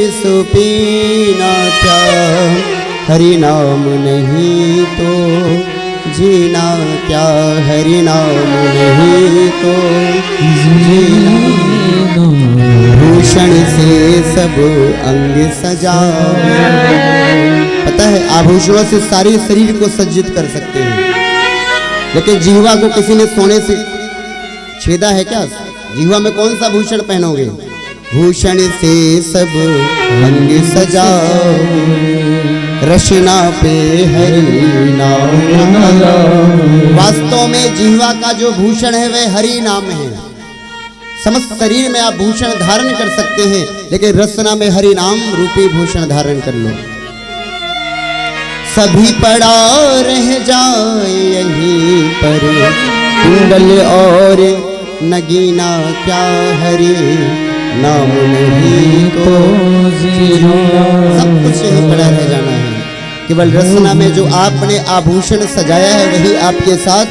सुपीना क्या हरि नाम नहीं तो जीना क्या, हरि नाम नहीं तो जीना। भूषण से सब अंग सजा, पता है आभूषणों से सारे शरीर को सज्जित कर सकते हैं, लेकिन जिह्वा को किसी ने सोने से छेदा है क्या? जिह्वा में कौन सा भूषण पहनोगे? भूषण से सब अंग सजा, रचना पे हरि नाम। वास्तव में जिह्वा का जो भूषण है वह हरि नाम है। समस्त शरीर में आप भूषण धारण कर सकते हैं, लेकिन रचना में हरि नाम रूपी भूषण धारण कर लो। सभी पड़ा रह जाए यहीं पर, कुंडल और नगीना क्या, हरि नाम नहीं तो जीना। सब कुछ यही पड़ा रह जाना है, केवल रचना में जो आपने आभूषण सजाया है वही आपके साथ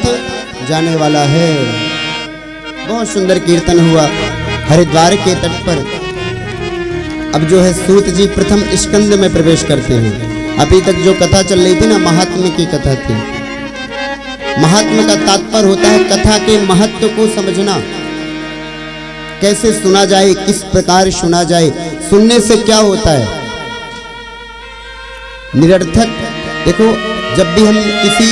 जाने वाला है। बहुत सुंदर कीर्तन हुआ हरिद्वार के तट पर। अब जो है सूत जी प्रथम स्कंद में प्रवेश करते हैं। अभी तक जो कथा चल रही थी ना, महात्म्य की कथा थी। महात्म्य का तात्पर्य होता है कथा के महत्व को समझना, कैसे सुना जाए, किस प्रकार सुना जाए, सुनने से क्या होता है। निरर्थक देखो, जब भी हम किसी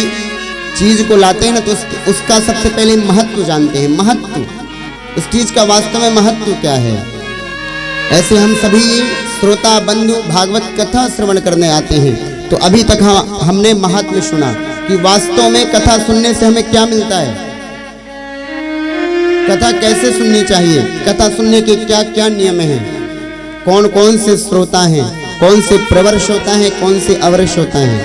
चीज को लाते हैं ना तो उसका सबसे पहले महत्व जानते हैं। महत्व, उस चीज का वास्तव में महत्व क्या है। ऐसे हम सभी श्रोता बंधु भागवत कथा श्रवण करने आते हैं, तो अभी तक हमने महात्म्य सुना कि वास्तव में कथा सुनने से हमें क्या मिलता है, कथा कैसे सुननी चाहिए, कथा सुनने के क्या क्या नियम हैं, कौन कौन से श्रोता हैं, कौन से प्रवर श्रोता हैं, कौन से अवर श्रोता हैं।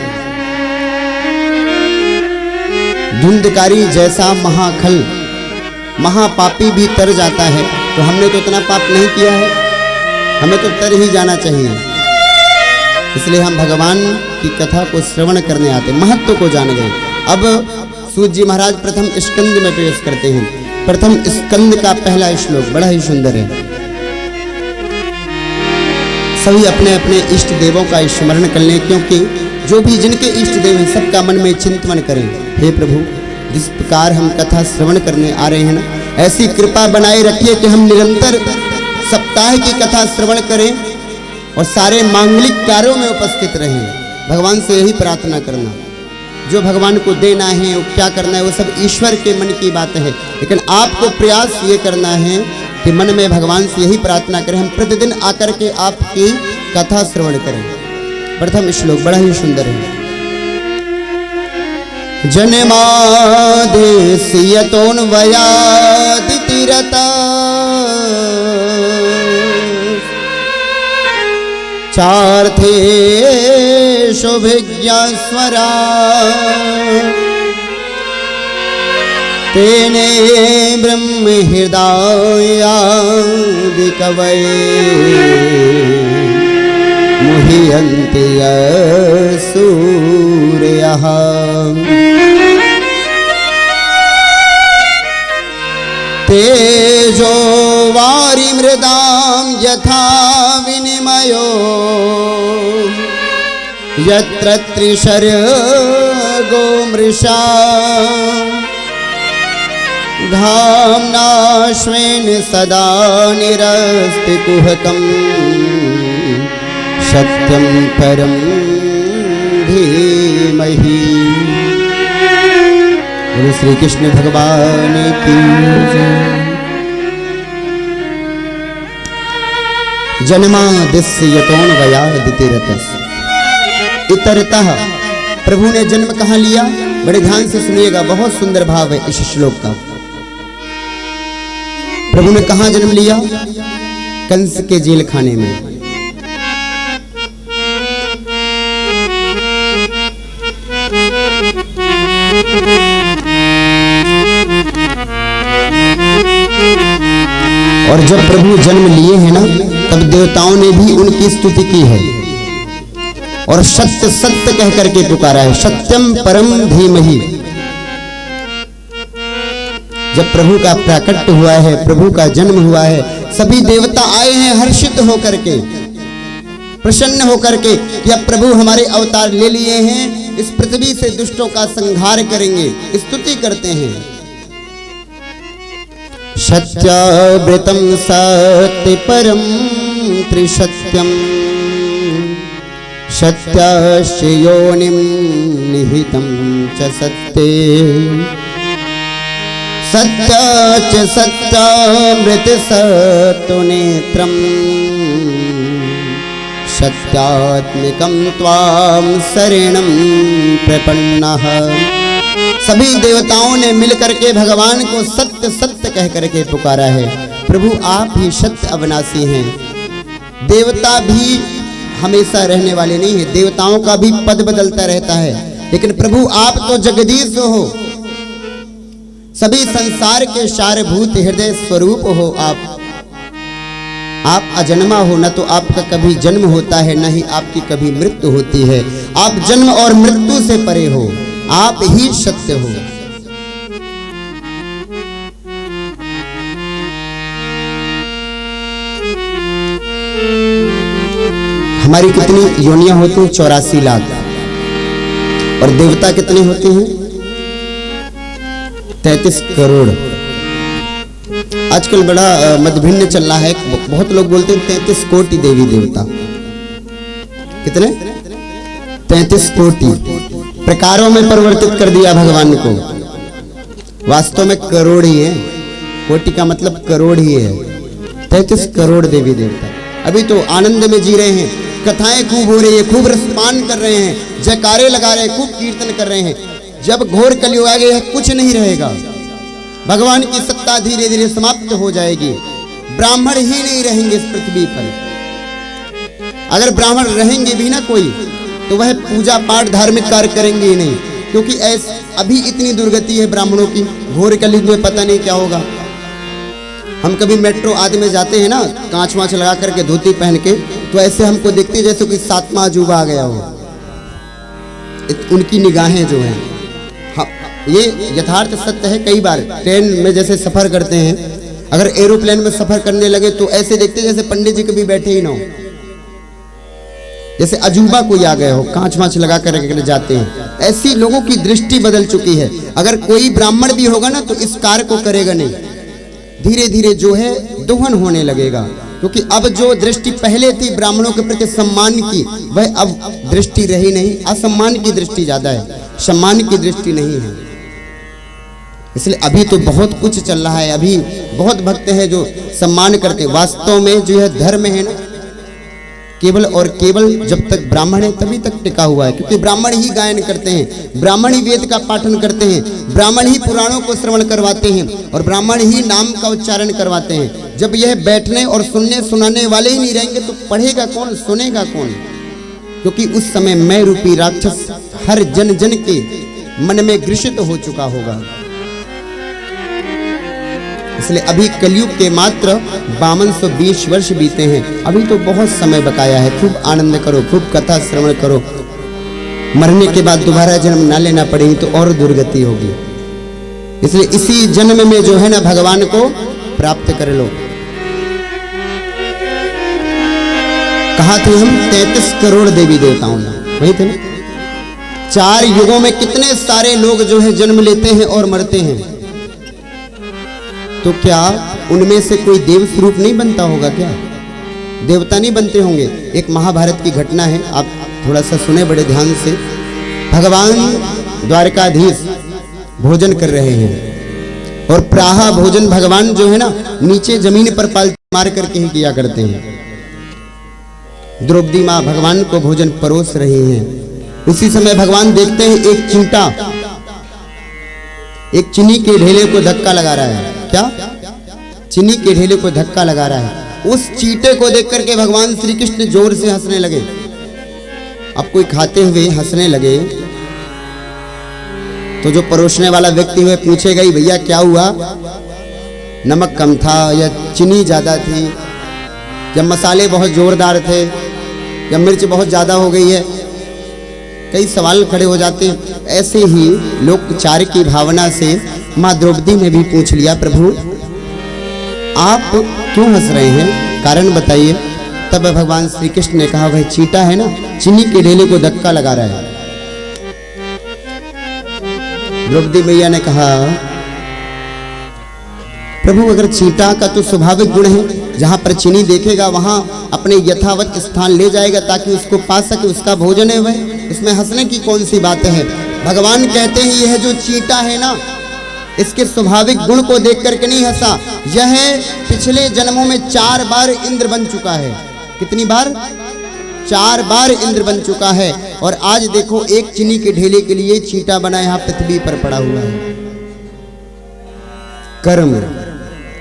धुंधकारी जैसा महाखल महापापी भी तर जाता है, तो हमने तो इतना पाप नहीं किया है, हमें तो तर ही जाना चाहिए। इसलिए हम भगवान की कथा को श्रवण करने आते, महत्व को जान गए। अब सूत जी महाराज प्रथम स्कंद में प्रवेश करते हैं। प्रथम स्कंद का पहला श्लोक बड़ा ही सुंदर है। सभी अपने अपने इष्ट देवों का स्मरण कर लें, क्योंकि जो भी जिनके इष्ट देव हैं सबका मन में चिंतन करें। हे प्रभु, जिस प्रकार हम कथा श्रवण करने आ रहे हैं ना, ऐसी कृपा बनाए रखिए कि हम निरंतर सप्ताह की कथा श्रवण करें और सारे मांगलिक कार्यों में उपस्थित रहें। भगवान से यही प्रार्थना करना, जो भगवान को देना है, वो क्या करना है, वो सब ईश्वर के मन की बात है, लेकिन आपको प्रयास ये करना है कि मन में भगवान से यही प्रार्थना करें, हम प्रतिदिन आकर के आपकी कथा श्रवण करें। प्रथम श्लोक बड़ा ही सुंदर है। जन्मादेश यतोन्वयादितिरता चार्थेषु विज्ञास्वरा तेने ब्रह्म हृदयादि कवये मुह्यन्ति सूर्यः। तेजो वारि मृदां यथा विनिमयो यत्र त्रिशर्गो मृषा धाम्ना स्वेन सदा निरस्ति कुहकं सत्यं परं धीमहि। गुरु श्री कृष्ण भगवान की जय। जन्मादिस्य यतोन्वयादितिरतः, इतरतः प्रभु ने जन्म कहाँ लिया, बड़े ध्यान से सुनिएगा, बहुत सुंदर भाव है इस श्लोक का। प्रभु ने कहाँ जन्म लिया? कंस के जेल खाने में। और जब प्रभु जन्म लिए हैं ना, तब देवताओं ने भी उनकी स्तुति की है और सत्य सत्य कह करके पुकारा है, सत्यम परम धीमहि। जब प्रभु का प्राकट्य हुआ है, प्रभु का जन्म हुआ है, सभी देवता आए हैं हर्षित होकर के। प्रसन्न होकर के कि अब प्रभु हमारे अवतार ले लिए हैं, इस पृथ्वी से दुष्टों का संहार करेंगे, स्तुति करते हैं। सत्यावृतं सत्य परम त्रिसत्यम सत्यास्य योनिं निहितं च सत्ये सत्य च सत्यामृत सत्तुनेत्रम सत्यात्मिकं त्वां शरणं प्रपन्नः। सभी देवताओं ने मिलकर के भगवान को सत्य सत्य कह करके पुकारा है। प्रभु आप ही सत्य अविनाशी हैं। देवता भी हमेशा रहने वाले नहीं है, देवताओं का भी पद बदलता रहता है, लेकिन प्रभु आप तो जगदीश हो, सभी संसार के सारभूत हृदय स्वरूप हो। आप अजन्मा हो, न तो आपका कभी जन्म होता है, न ही आपकी कभी मृत्यु होती है। आप जन्म और मृत्यु से परे हो, आप ही सत्य हो। हमारी कितनी योनियां होती हैं? 84 लाख। और देवता कितने होते हैं? 33 करोड़। आजकल बड़ा मतभिन्न चल रहा है, बहुत लोग बोलते हैं 33 कोटि देवी देवता। कितने? 33 कोटि प्रकारों में परिवर्तित कर दिया भगवान को। वास्तव में करोड़ ही है, कोटि का मतलब करोड़ ही है। 33 करोड़ देवी देवता अभी तो आनंद में जी रहे हैं, कथाएं खूब हो रही है, खूब रसपान कर रहे हैं, जयकारे लगा रहे हैं, खूब कीर्तन कर रहे हैं। जब घोर कलयुग आ गया, कुछ नहीं रहेगा, भगवान की सत्ता धीरे धीरे समाप्त हो जाएगी, ब्राह्मण ही नहीं रहेंगे इस पृथ्वी पर। अगर ब्राह्मण रहेंगे भी ना कोई, तो वह पूजा पाठ धार्मिक कार्य करेंगे ही नहीं, क्योंकि अभी इतनी दुर्गति है ब्राह्मणों की। घोर कलयुग में पता नहीं क्या होगा। हम कभी मेट्रो आदि में जाते हैं ना, कांच वाँच लगा करके धोती पहन के, तो ऐसे हमको देखते हैं जैसे कोई 7वां अजूबा आ गया हो। उनकी निगाहें जो हैं, हाँ, ये यथार्थ सत्य है। कई बार ट्रेन में जैसे सफर करते हैं, अगर एरोप्लेन में सफर करने लगे तो ऐसे देखते हैं जैसे पंडित जी कभी बैठे ही ना हो, जैसे अजूबा कोई आ गया हो, कांच वाँच लगा कर जाते हैं। ऐसी लोगों की दृष्टि बदल चुकी है। अगर कोई ब्राह्मण भी होगा ना तो इस कार्य को करेगा नहीं, धीरे धीरे जो है दोहन होने लगेगा, क्योंकि अब जो दृष्टि पहले थी ब्राह्मणों के प्रति सम्मान की, वह अब दृष्टि रही नहीं। असम्मान की दृष्टि ज्यादा है, सम्मान की दृष्टि नहीं है। इसलिए अभी तो बहुत कुछ चल रहा है, अभी बहुत भक्त हैं जो सम्मान करते हैं। वास्तव में जो है धर्म है ना, केवल और केवल जब तक ब्राह्मण है तभी तक टिका हुआ है, क्योंकि ब्राह्मण ही गायन करते हैं, ब्राह्मण ही वेद का पाठन करते हैं, ब्राह्मण ही पुराणों को श्रवण करवाते हैं, और ब्राह्मण ही नाम का उच्चारण करवाते हैं। जब यह बैठने और सुनने सुनाने वाले ही नहीं रहेंगे तो पढ़ेगा कौन, सुनेगा कौन? क्योंकि उस समय मैं रूपी राक्षस हर जन जन के मन में घृषित हो चुका होगा। इसलिए अभी कलयुग के मात्र 5220 वर्ष बीते हैं, अभी तो बहुत समय बकाया है। खूब आनंद करो, खूब कथा श्रवण करो। मरने के बाद दोबारा जन्म ना लेना पड़ेगी तो और दुर्गति होगी। इसलिए इसी जन्म में जो है ना भगवान को प्राप्त कर लो। कहा थे हम 33 करोड़ देवी देवताओं ने, वही थे ना। 4 युगों में कितने सारे लोग जो है जन्म लेते हैं और मरते हैं, तो क्या उनमें से कोई देव स्वरूप नहीं बनता होगा? क्या देवता नहीं बनते होंगे? एक महाभारत की घटना है, आप थोड़ा सा सुने बड़े ध्यान से। भगवान द्वारकाधीश भोजन कर रहे हैं, और प्राहा भोजन भगवान जो है ना नीचे जमीन पर पालती मार करके ही किया करते हैं। द्रौपदी माँ भगवान को भोजन परोस रही हैं। उसी समय भगवान देखते हैं एक चींटा एक चीनी के ढेले को धक्का लगा रहा है। क्या? चीनी के ढेले को धक्का लगा रहा है। उस चींटे को देख करके भगवान श्री कृष्ण जोर से हंसने लगे। अब कोई खाते हुए हंसने लगे तो जो परोसने वाला व्यक्ति हुए पूछेगा ही, भैया क्या हुआ? नमक कम था या चीनी ज्यादा थी, या मसाले बहुत जोरदार थे, या मिर्च बहुत ज्यादा हो गई है? कई सवाल खड़े हो जाते हैं। ऐसे ही लोकचार की भावना से माँ द्रौपदी ने भी पूछ लिया, प्रभु आप क्यों हंस रहे हैं? कारण बताइए। तब भगवान श्री कृष्ण ने कहा, वह चींटा है ना, चीनी के ढेले को धक्का लगा रहा है। द्रौपदी मैया ने कहा, प्रभु अगर चींटा का तो स्वाभाविक गुण है, जहां पर चीनी देखेगा वहां अपने यथावत स्थान ले जाएगा ताकि उसको पा सके, उसका भोजन है वह, इसमें हंसने की कौन सी बात है। भगवान कहते हैं यह जो चींटा है ना, इसके स्वाभाविक गुण को देख करके नहीं हंसा, यह पिछले जन्मों में 4 बार इंद्र बन चुका है। कितनी बार? 4 बार इंद्र बन चुका है। और आज देखो एक चीनी के ढेले के लिए चींटा बना यहाँ पृथ्वी पर पड़ा हुआ है। कर्म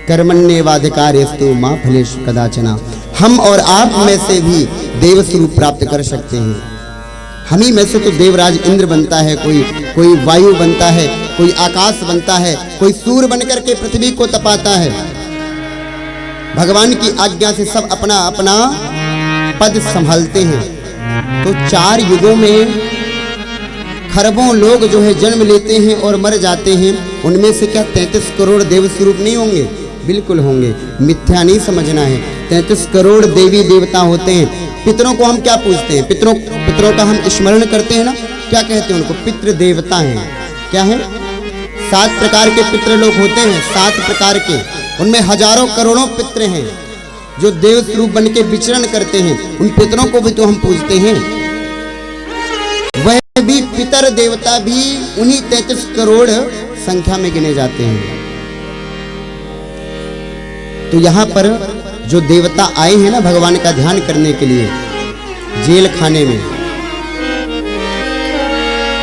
कर्मण्येवाधिकारस्तु मा फलेषु कदाचन। हम और आप में से भी देव स्वरूप प्राप्त कर सकते हैं। हम ही में से तो देवराज इंद्र बनता है, कोई वायु बनता है, कोई आकाश बनता है, कोई सूर्य बनकर के पृथ्वी को तपाता है। भगवान की आज्ञा से सब अपना अपना पद संभालते हैं। तो 4 युगों में खरबों लोग जो है जन्म लेते हैं और मर जाते हैं, उनमें से क्या 33 करोड़ देव स्वरूप नहीं होंगे? बिल्कुल होंगे। मिथ्या नहीं समझना है। 33 करोड़ देवी देवता होते हैं। पितरों को हम क्या पूछते हैं? पितरों का हम स्मरण करते हैं ना, क्या कहते हैं उनको? पितृ देवता हैं। क्या है? 7 प्रकार के पितृ लोग होते हैं, 7 प्रकार के। उनमें हजारों करोड़ों पितृ हैं जो देव स्वरूप बन के विचरण करते हैं। उन पितरों को भी तो हम पूजते हैं। वह भी पितर देवता भी उन्हीं 33 करोड़ संख्या में गिने जाते हैं। तो यहाँ पर जो देवता आए हैं ना भगवान का ध्यान करने के लिए जेल खाने में,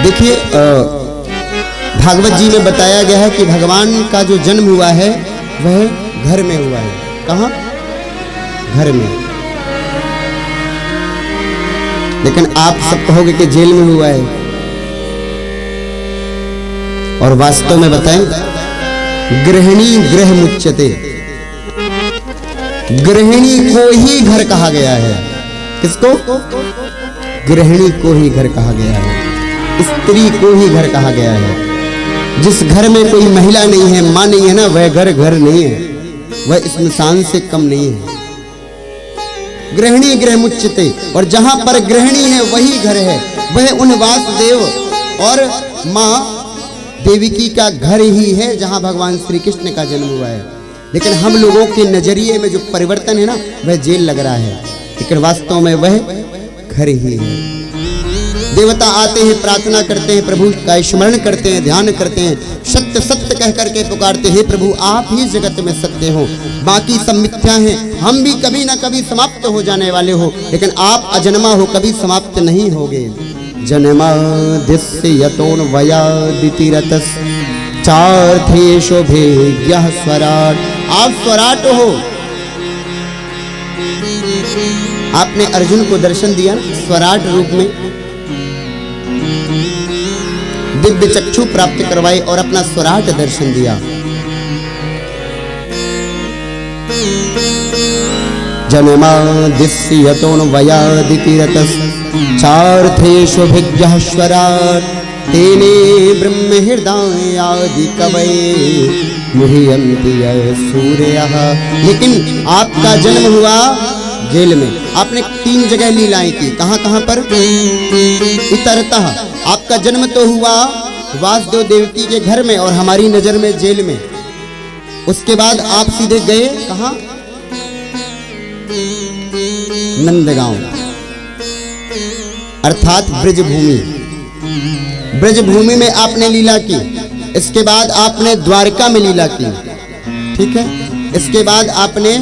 देखिए भागवत जी में बताया गया है कि भगवान का जो जन्म हुआ है वह घर में हुआ है। कहाँ? घर में। लेकिन आप सब कहोगे कि जेल में हुआ है, और वास्तव में बताएं, गृहिणी गृह मुच्यते, गृहिणी को ही घर कहा गया है। किसको? गृहिणी को ही घर कहा गया है, स्त्री को ही घर कहा गया है। जिस घर में कोई महिला नहीं है, मां नहीं है ना, वह घर घर नहीं है, वह स्मशान से कम नहीं है। गृहिणी गृह मुच्यते, और जहां पर गृहिणी है वही घर है। वह उन वासुदेव और मां देवकी का घर ही है जहां भगवान श्री कृष्ण का जन्म हुआ है। लेकिन हम लोगों के नजरिए में जो परिवर्तन है ना, वह जेल लग रहा है, लेकिन वास्तव में वह घर ही है। देवता आते हैं, प्रार्थना करते हैं, प्रभु का स्मरण करते हैं, ध्यान करते हैं, सत्य सत्य कह करके पुकारते हैं, प्रभु आप ही जगत में सत्य हो, बाकी सब मिथ्या हैं, हम भी कभी ना कभी समाप्त हो जाने वाले हो, लेकिन आप अजन्मा हो, कभी समाप्त नहीं होगे। जन्माद्यस्य यतोऽन्वयादितिरतस् चार्थेषु भेद्यः स्वराट्। आप स्वराट हो। आपने अर्जुन को दर्शन दिया स्वराट रूप में, दिव्य चक्षु प्राप्त करवाए और अपना स्वराट दर्शन दिया। जन्माद्यस्य यतोऽन्वयादितिरतस् चार्थेषु भेद्यः स्वराट् तेने ब्रह्म हृदयादि कवये मुह्यन्ति सूर्यः। लेकिन आपका जन्म हुआ जेल में। आपने 3 जगह लीलाएं की। कहां कहां पर? इतरतः आपका जन्म तो हुआ वासुदेव देवकी के घर में और हमारी नजर में जेल में। उसके बाद आप सीधे गए कहां? नंदगांव, अर्थात ब्रजभूमि। ब्रजभूमि में आपने लीला की। इसके बाद आपने द्वारका में लीला की, ठीक है। इसके बाद आपने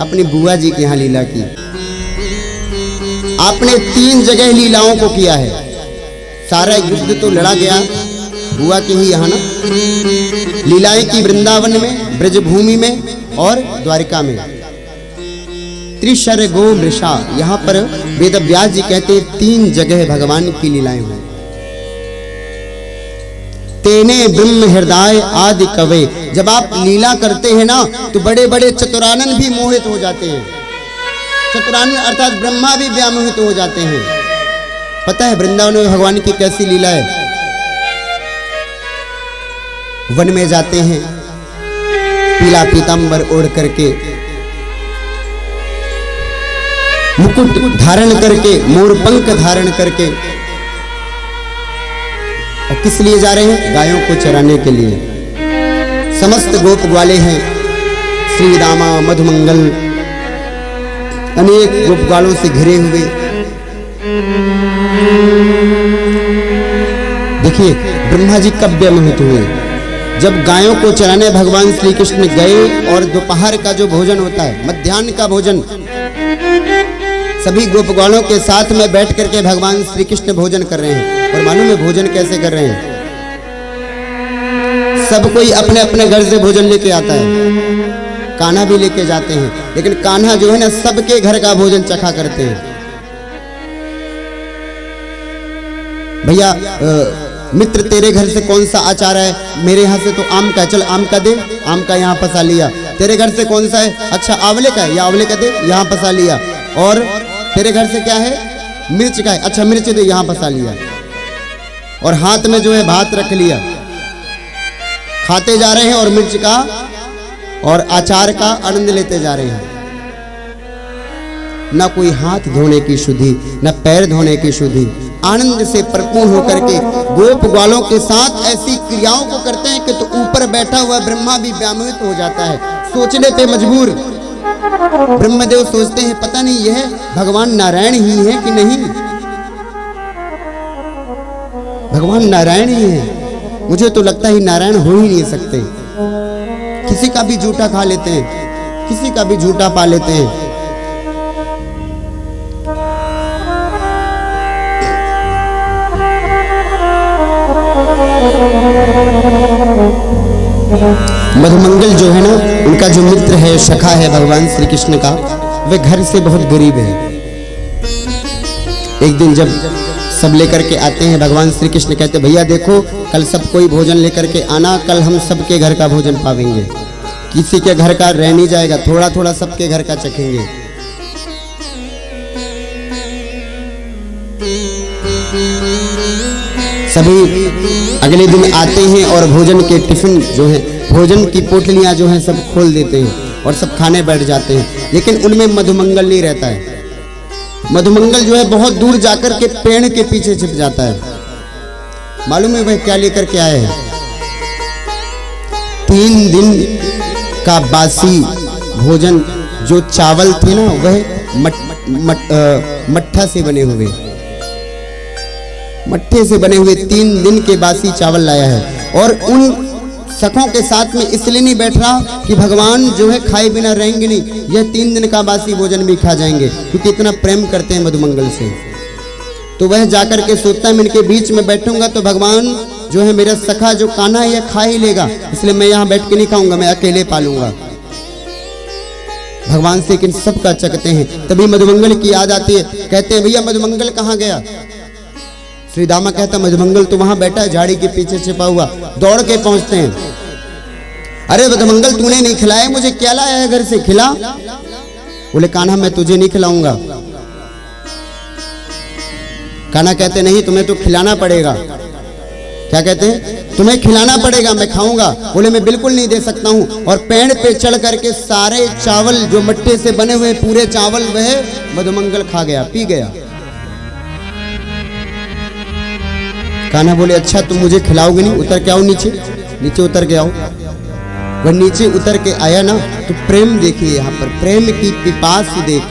अपनी बुआ जी के यहाँ लीला की। आपने 3 जगह लीलाओं को किया है। सारा युद्ध तो लड़ा गया बुआ के ही यहाँ ना। लीलाएं की वृंदावन में, ब्रजभूमि में और द्वारिका में। त्रिशर्गो मृषा, यहाँ पर वेद व्यास जी कहते हैं 3 जगह भगवान की लीलाएं हुई। तेने ब्रह्म हृदय आदि कवे। जब आप लीला करते हैं ना तो बड़े बड़े चतुरानन भी मोहित हो जाते हैं। चतुरानन अर्थात ब्रह्मा भी व्यामोहित हो जाते हैं। पता है वृंदावन में भगवान की कैसी लीला है? वन में जाते हैं पीला पीतांबर ओढ़ करके, मुकुट धारण करके, मोरपंख धारण करके, और किस लिए जा रहे हैं? गायों को चराने के लिए। समस्त गोप ग्वाले हैं, श्री रामा मधुमंगल अनेक गोप ग्वालों से घिरे हुए। देखिए ब्रह्मा जी कब व्यामोहित हुए? जब गायों को चराने भगवान श्री कृष्ण गए और दोपहर का जो भोजन होता है, मध्याह्न का भोजन, सभी गोप ग्वालों के साथ में बैठ करके भगवान श्री कृष्ण भोजन कर रहे हैं। और मालूम है भोजन कैसे कर रहे हैं? सब कोई अपने अपने घर से भोजन लेके आता है, कान्हा भी लेके जाते हैं, लेकिन कान्हा जो है ना सबके घर का भोजन चखा करते हैं। भैया मित्र तेरे घर से कौन सा अचार है? मेरे यहाँ से तो आम का, चल आम का दे, आम का यहाँ फंसा लिया। तेरे घर से कौन सा है? अच्छा आंवले का है, या आंवले का दे, यहाँ फंसा लिया। और तेरे घर से क्या है? मिर्च का है, अच्छा मिर्च दे, यहाँ फंसा लिया। और हाथ में जो है भात रख लिया, खाते जा रहे हैं और मिर्च का और अचार का आनंद लेते जा रहे हैं। ना कोई हाथ धोने की शुद्धि, ना पैर धोने की शुद्धि, आनंद से परिपूर्ण होकर के गोप ग्वालों के साथ ऐसी क्रियाओं को करते हैं कि तो ऊपर बैठा हुआ ब्रह्मा भी व्यामोहित हो जाता है, सोचने पे मजबूर। ब्रह्मदेव सोचते हैं पता नहीं यह भगवान नारायण ही है कि नहीं, भगवान नारायण ही है। मुझे तो लगता है नारायण हो ही नहीं सकते। किसी का भी झूठा खा लेते हैं, किसी का भी झूठा पा लेते हैं। मधुमंगल जो है ना, उनका जो मित्र है, सखा है भगवान श्री कृष्ण का, वे घर से बहुत गरीब है। एक दिन जब सब लेकर के आते हैं, भगवान श्री कृष्ण कहते भैया देखो कल सब कोई भोजन लेकर के आना, कल हम सबके घर का भोजन पावेंगे, किसी के घर का रह नहीं जाएगा, थोड़ा थोड़ा सबके घर का चखेंगे। सभी अगले दिन आते हैं और भोजन के टिफिन जो है, भोजन की पोटलियां जो हैं सब खोल देते हैं और सब खाने बैठ जाते हैं। लेकिन उनमें मधुमंगल नहीं रहता है। मधुमंगल जो है बहुत दूर जाकर के पेड़ के पीछे छिप जाता है। मालूम है वह क्या लेकर के आए हैं? 3 दिन का बासी भोजन, जो चावल थे ना वह मट्ठा से बने हुए, मट्ठे से बने हुए 3 दिन के बासी चावल लाया है। और उन सखों के साथ में इसलिए नहीं बैठ रहा कि भगवान जो है खाए बिना रहेंगे नहीं, यह 3 दिन का बासी भोजन भी खा जाएंगे, क्योंकि इतना प्रेम करते हैं मधुमंगल से। तो वह जाकर के सोचता है मैं इनके बीच में बैठूंगा तो भगवान जो है मेरा सखा जो कान्हा है यह खा ही लेगा, इसलिए मैं यहाँ बैठ के नहीं खाऊंगा, मैं अकेले पालूंगा। भगवान से लेकिन सबका चकते हैं। तभी मधुमंगल की याद आती है, कहते हैं भैया मधुमंगल कहाँ गया? श्री दामा कहता मधुमंगल तो वहां बैठा है झाड़ी के पीछे छिपा हुआ। दौड़ के पहुंचते हैं, अरे मधुमंगल तूने नहीं खिलाया मुझे, क्या लाया है घर से, खिला। बोले कान्हा मैं तुझे नहीं खिलाऊंगा। कान्हा कहते नहीं तुम्हें तो खिलाना पड़ेगा। क्या कहते हैं? तुम्हें खिलाना पड़ेगा, मैं खाऊंगा। बोले मैं बिल्कुल नहीं दे सकता हूं। और पेड़ पे चढ़ करके सारे चावल जो मट्टे से बने हुए पूरे चावल वह मधुमंगल खा गया, पी गया। कान्हा बोले अच्छा तुम मुझे खिलाओगे नहीं, उतर के आओ नीचे, नीचे उतर के आओ। वह नीचे उतर के आया ना तो प्रेम देखिए, यहाँ पर प्रेम की पिपास देख।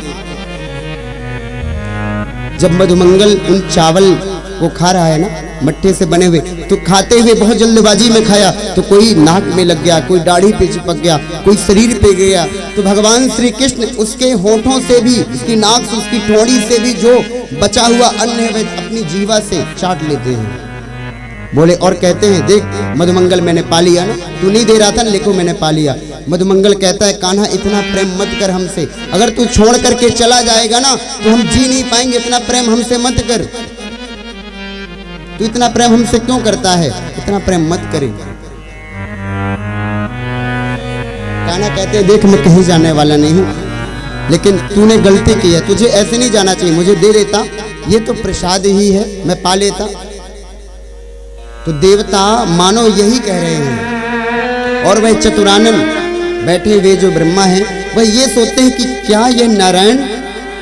जब मधुमंगल उन चावल को खा रहा है ना मट्टे से बने हुए, तो खाते हुए बहुत जल्दबाजी में खाया, तो कोई नाक में लग गया, कोई दाढ़ी पे चिपक गया, कोई शरीर पे गया। तो भगवान श्री कृष्ण उसके होठों से भी, उसकी नाक से, उसकी ठोड़ी से भी जो बचा हुआ अन्न है वह अपनी जीवा से चाट लेते हैं। बोले और कहते हैं देख मधुमंगल मैंने पा लिया ना, तू नहीं दे रहा था देखो मैंने पा लिया। मधुमंगल कहता है कान्हा इतना प्रेम मत कर हमसे, अगर तू छोड़ करके चला जाएगा ना तो हम जी नहीं पाएंगे, इतना प्रेम हमसे मत कर। तू इतना प्रेम हमसे क्यों करता है, इतना प्रेम मत करे। कान्हा कहते हैं देख मैं कहीं जाने वाला नहीं हूं, लेकिन तूने गलती की है, तुझे ऐसे नहीं जाना चाहिए, मुझे दे देता, ये तो प्रसाद ही है, मैं पा लेता। तो देवता मानो यही कह रहे हैं, और वह चतुरानन बैठे हुए जो ब्रह्मा हैं वह ये सोचते हैं कि क्या यह नारायण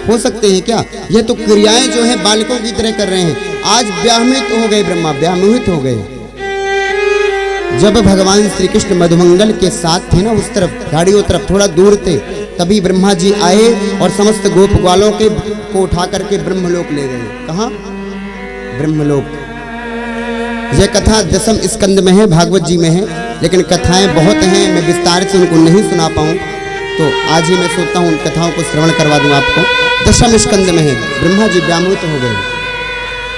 हो सकते हैं क्या? यह तो क्रियाएं जो है बालकों की तरह कर रहे हैं। आज व्यामोहित हो गए ब्रह्मा, व्यामोहित हो गए। जब भगवान श्री कृष्ण मधुमंगल के साथ थे ना, उस तरफ गाड़ियों तरफ थोड़ा दूर थे, तभी ब्रह्मा जी आए और समस्त गोप ग्वालों को उठा करके ब्रह्मलोक ले गए। कहाँ? ब्रह्मलोक। यह कथा 10वें स्कंद में है, भागवत जी में है, लेकिन कथाएं बहुत हैं, मैं विस्तार से उनको नहीं सुना पाऊँ, तो आज ही मैं सोचता हूँ उन कथाओं को श्रवण करवा दूँ आपको। 10वें स्कंद में है, ब्रह्मा जी व्यामोहित हो गए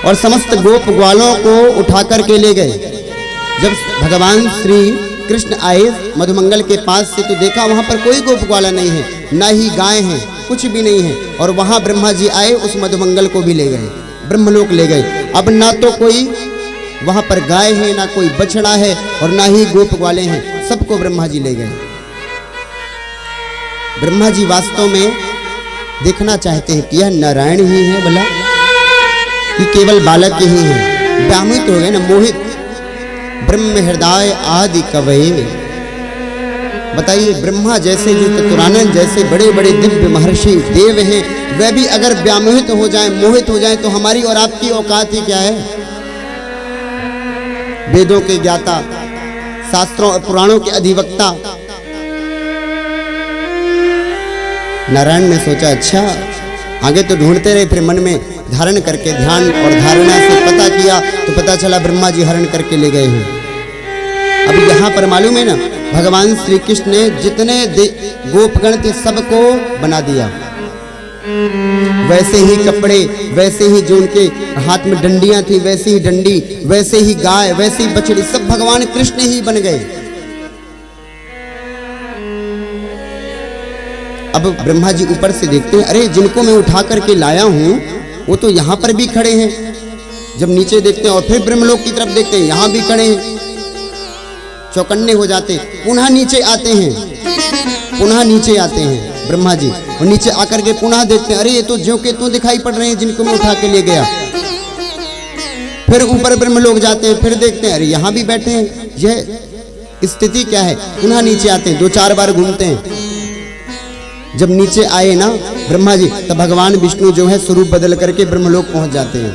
और समस्त गोप ग्वालों को उठा करके ले गए। जब भगवान श्री कृष्ण आए मधुमंगल के पास से, तो देखा वहाँ पर कोई गोप ग्वाला नहीं है, ना ही गाय है, कुछ भी नहीं है। और वहाँ ब्रह्मा जी आए, उस मधुमंगल को भी ले गए, ब्रह्मलोक ले गए। अब ना तो कोई वहाँ पर गाय है, ना कोई बछड़ा है, और ना ही गोप ग्वाले हैं, सबको ब्रह्मा जी ले गए। ब्रह्मा जी वास्तव में देखना चाहते हैं कि यह नारायण ही है भला, कि केवल बालक ही है। व्यामोहित हो गए ना, मोहित। ब्रह्म हृदय आदि कवये, बताइए ब्रह्मा जैसे जो चतुरानंद जैसे बड़े बड़े दिव्य महर्षि देव हैं, वे भी अगर व्यामोहित हो जाएं, मोहित हो जाएं, तो हमारी और आपकी औकात ही क्या है? वेदों के ज्ञाता, शास्त्रों और पुराणों के अधिवक्ता। नारायण ने सोचा, अच्छा आगे तो ढूंढते रहे, फिर मन में धारण करके ध्यान और धारणा से पता किया, तो पता चला ब्रह्मा जी हरण करके ले गए हैं। अब यहाँ पर मालूम है ना, भगवान श्री कृष्ण ने जितने गोपगण थे सबको बना दिया, वैसे ही कपड़े, वैसे ही जो उनके हाथ में डंडियां थी वैसे ही डंडी, वैसे ही गाय, वैसे ही बछड़ी, सब भगवान कृष्ण ही बन गए। अब ब्रह्मा जी ऊपर से देखते हैं, अरे जिनको मैं उठा करके लाया हूं वो तो यहाँ पर भी खड़े हैं। जब नीचे देखते हैं और फिर ब्रह्मलोक की तरफ देखते हैं, यहाँ भी खड़े हैं। चौकन्ने हो जाते, पुनः नीचे आते हैं, पुनः नीचे आते हैं ब्रह्मा जी, और नीचे आकर के पुनः देखते हैं, अरे ये तो ज्यों के त्यों दिखाई पड़ रहे हैं जिनको मैं उठा के ले गया। फिर ऊपर ब्रह्मलोक जाते हैं, फिर देखते हैं, अरे यहाँ भी बैठे हैं, यह स्थिति क्या है? पुनः नीचे आते हैं, 2-4 बार घूमते हैं। जब नीचे आए ना ब्रह्मा जी, तब भगवान विष्णु जो है स्वरूप बदल करके ब्रह्मलोक पहुंच जाते हैं।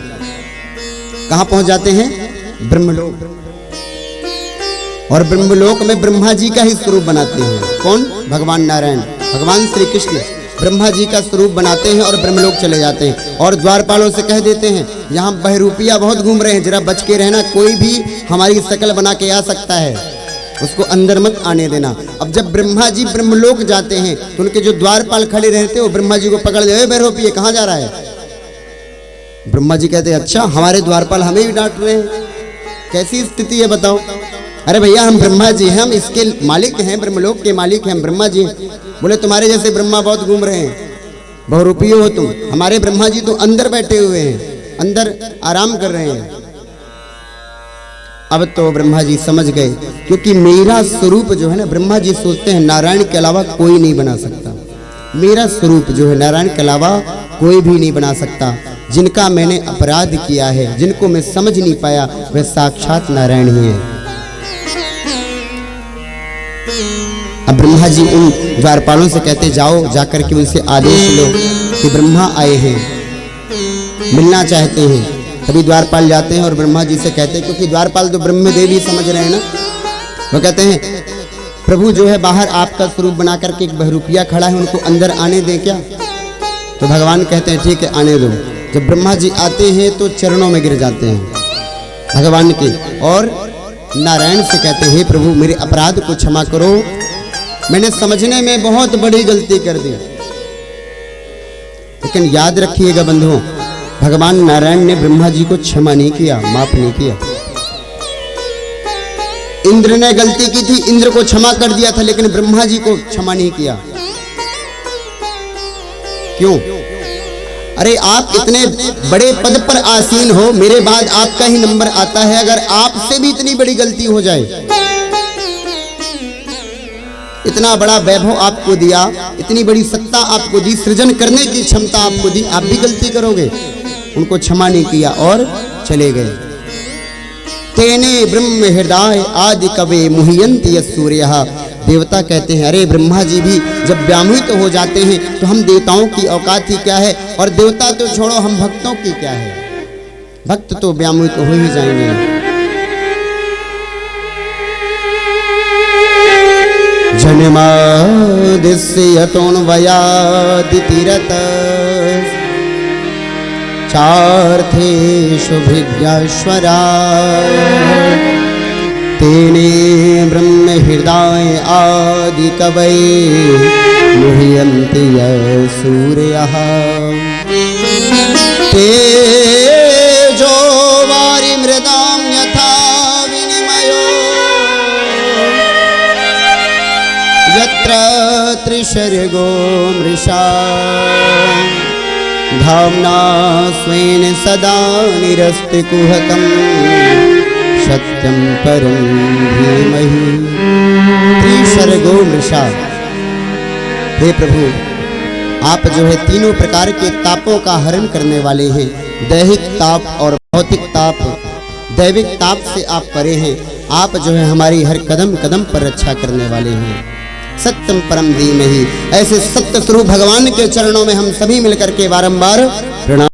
कहां पहुंच जाते हैं? ब्रह्मलोक। और ब्रह्मलोक में ब्रह्मा जी का ही स्वरूप बनाते हैं। कौन? भगवान नारायण, भगवान श्री कृष्ण ब्रह्मा जी का स्वरूप बनाते हैं और ब्रह्मलोक चले जाते हैं। और द्वारपालों से कह देते हैं, यहाँ बहरूपिया बहुत घूम रहे हैं, जरा बच के रहना, कोई भी हमारी शकल बना के आ सकता है, उसको अंदर मत आने देना। अब जब ब्रह्मा जी ब्रह्मलोक जाते हैं तो उनके जो द्वारपाल खड़े रहते हैं वो ब्रह्मा जी को पकड़ ले, बहरूपिये कहाँ जा रहा है? ब्रह्मा जी कहते हैं, अच्छा हमारे द्वारपाल हमें भी डांट रहे हैं, कैसी स्थिति है बताओ? अरे भैया हम ब्रह्मा जी हैं, हम इसके मालिक हैं, ब्रह्मलोक के मालिक हैं, ब्रह्मा जी। बोले तुम्हारे जैसे ब्रह्मा बहुत घूम रहे हैं, बहुरूपिये हो तुम, हमारे ब्रह्मा जी तो अंदर बैठे हुए हैं, अंदर आराम कर रहे हैं। अब तो ब्रह्मा जी समझ गए, क्योंकि मेरा स्वरूप जो है ना, ब्रह्मा जी सोचते हैं नारायण के अलावा कोई नहीं बना सकता। मेरा स्वरूप जो है नारायण के अलावा कोई भी नहीं बना सकता। जिनका मैंने अपराध किया है, जिनको मैं समझ नहीं पाया, वह साक्षात नारायण ही है। अब ब्रह्मा जी उन द्वारपालों से कहते, जाओ जाकर के उनसे आदेश लो कि ब्रह्मा आए हैं, मिलना चाहते हैं। तभी द्वारपाल जाते हैं और ब्रह्मा जी से कहते हैं, क्योंकि द्वारपाल तो ब्रह्मदेव ही समझ रहे हैं ना, वो कहते हैं प्रभु जो है बाहर आपका स्वरूप बना करके एक बहरूपिया खड़ा है, उनको अंदर आने दें क्या? तो भगवान कहते हैं ठीक है आने दो। जब ब्रह्मा जी आते हैं तो चरणों में गिर जाते हैं भगवान के, और नारायण से कहते हैं, हे प्रभु मेरे अपराध को क्षमा करो, मैंने समझने में बहुत बड़ी गलती कर दी। लेकिन याद रखिएगा बंधुओं, भगवान नारायण ने ब्रह्मा जी को क्षमा नहीं किया, माफ नहीं किया। इंद्र ने गलती की थी, इंद्र को क्षमा कर दिया था, लेकिन ब्रह्मा जी को क्षमा नहीं किया। क्यों? अरे आप इतने बड़े पद पर आसीन हो, मेरे बाद आपका ही नंबर आता है, अगर आपसे भी इतनी बड़ी गलती हो जाए, इतना बड़ा वैभव आपको दिया, इतनी बड़ी सत्ता आपको दी, सृजन करने की क्षमता आपको दी, आप भी गलती करोगे? उनको क्षमा नहीं किया और चले गए। तेने ब्रह्म हृदय आदि कवे मुह्यन्ति सूर्यः देवता कहते हैं अरे ब्रह्मा जी भी जब व्यामोहित हो जाते हैं तो हम देवताओं की औकात ही क्या है, और देवता तो छोड़ो हम भक्तों की क्या है, भक्त तो व्यामोहित हो ही जाएंगे। जन्मादिस्य तोन्वयादितिरत चार्थेषु भिज्ञाश्वरा तेने ब्रह्म हृदय आदि कवये मुह्यन्ति सूर्यः तेजो वारि मृदां यथा विनिमयो यत्र त्रिशर्गो मृषा धाम्ना स्वेन सदा निरस्तिकुहकम् सत्यं परं धीमहि। त्रिशर्गो मृषा। हे प्रभु, आप जो है तीनों प्रकार के तापों का हरण करने वाले हैं, दैहिक ताप और भौतिक ताप। दैविक ताप से आप परे हैं, आप जो है हमारी हर कदम कदम पर रक्षा करने वाले हैं। सत्यम परम धीमहि। ऐसे सत्य स्वरूप भगवान के चरणों में हम सभी मिलकर के बारंबार प्रणाम